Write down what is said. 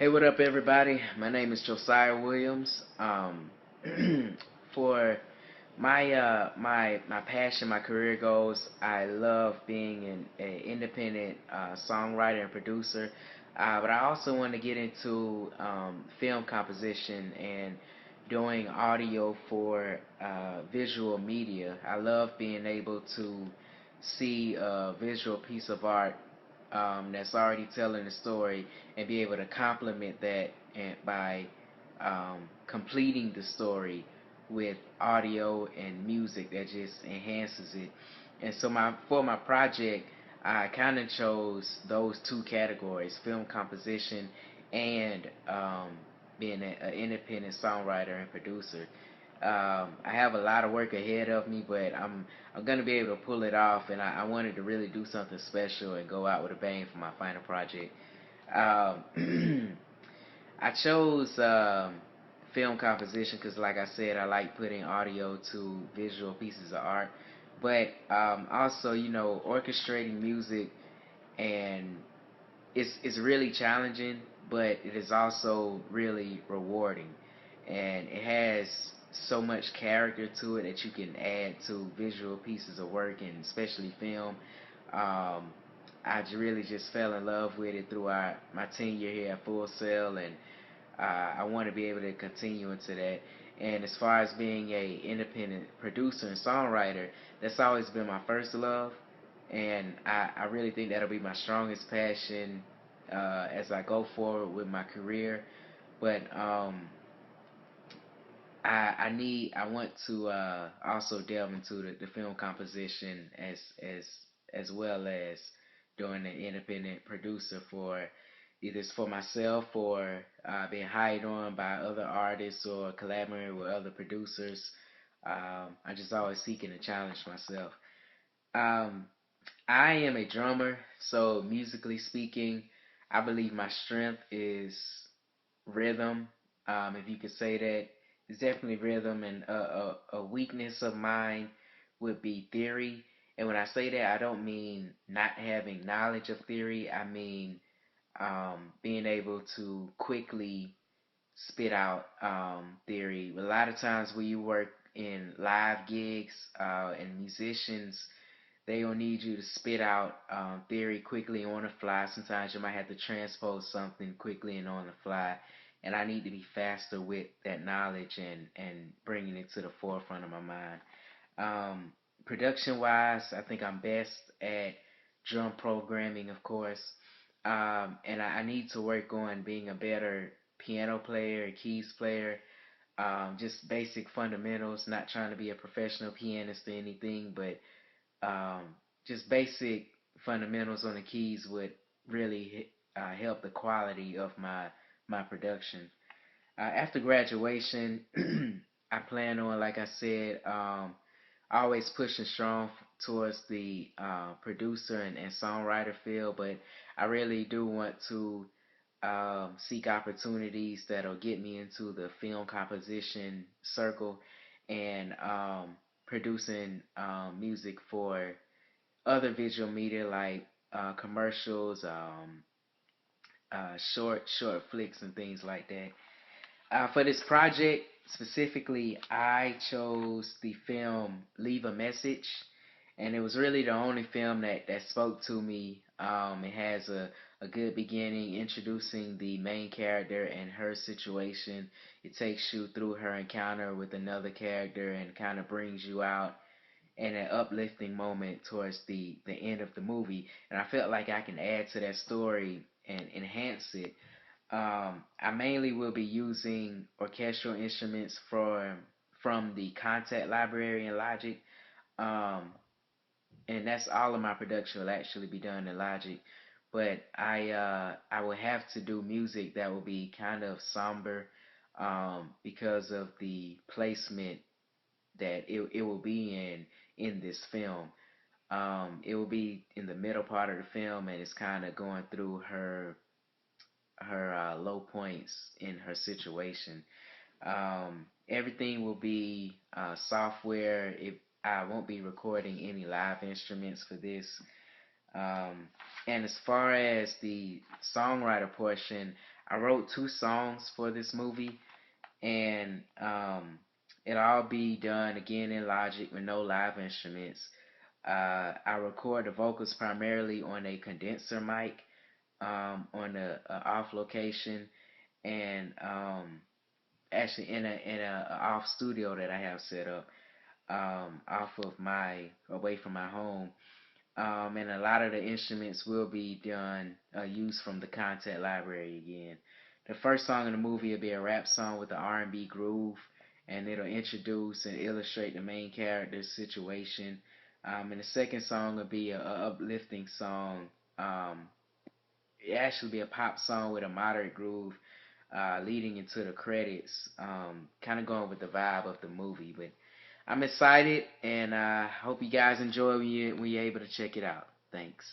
Hey, what up, everybody? My name is Josiah Williams. For my passion, my career goals, I love being an independent songwriter and producer. But I also want to get into film composition and doing audio for visual media. I love being able to see a visual piece of art that's already telling the story and be able to complement that and by completing the story with audio and music that just enhances it. And so my project, I kind of chose those two categories: film composition and being an independent songwriter and producer. I have a lot of work ahead of me, but I'm gonna be able to pull it off, and I wanted to really do something special and go out with a bang for my final project. I chose film composition because, like I said, I like putting audio to visual pieces of art, but also, orchestrating music, and it's really challenging, but it is also really rewarding, and it has so much character to it that you can add to visual pieces of work, and especially film. Um, really just fell in love with it throughout my tenure here at Full Sail, and I want to be able to continue into that. And as far as being a independent producer and songwriter, that's always been my first love, and I really think that'll be my strongest passion as I go forward with my career. But I want to also delve into the film composition as well as doing an independent producer for either it's for myself or being hired on by other artists or collaborating with other producers. I just always seeking to challenge myself. Um, I am a drummer, so musically speaking, I believe my strength is rhythm. If you could say that, it's definitely rhythm, and a weakness of mine would be theory. And when I say that, I don't mean not having knowledge of theory. I mean being able to quickly spit out theory. A lot of times when you work in live gigs and musicians, they will need you to spit out theory quickly on the fly. Sometimes you might have to transpose something quickly and on the fly. And I need to be faster with that knowledge and bringing it to the forefront of my mind. Um, Production wise, I think I'm best at drum programming, of course. And I need to work on being a better piano player, keys player, just basic fundamentals, not trying to be a professional pianist or anything, but just basic fundamentals on the keys would really help the quality of my production. After graduation, I plan on, like I said, always pushing strong towards the producer and songwriter field, but I really do want to seek opportunities that'll get me into the film composition circle and producing music for other visual media like commercials, short flicks, and things like that. For this project specifically, I chose the film Leave a Message, and it was really the only film that spoke to me. It has a good beginning, introducing the main character and her situation. It takes you through her encounter with another character and kind of brings you out in an uplifting moment towards the end of the movie. And I felt like I can add to that story and enhance it. I mainly will be using orchestral instruments from the Contact Library in Logic, um, and that's all of my production will actually be done in Logic. But I will have to do music that will be kind of somber because of the placement that it will be in this film. It will be in the middle part of the film, and it's kind of going through her low points in her situation. Everything will be software. I won't be recording any live instruments for this. Um, and as far as the songwriter portion, I wrote two songs for this movie, and it'll all be done again in Logic with no live instruments. I record the vocals primarily on a condenser mic on a off location, and actually in a off studio that I have set up off of my away from my home. And a lot of the instruments will be done used from the content library again. The first song in the movie will be a rap song with an R&B groove, and it'll introduce and illustrate the main character's situation. And the second song will be a uplifting song. Um, it actually be a pop song with a moderate groove, leading into the credits, kind of going with the vibe of the movie. But I'm excited, and I hope you guys enjoy when you're able to check it out. Thanks.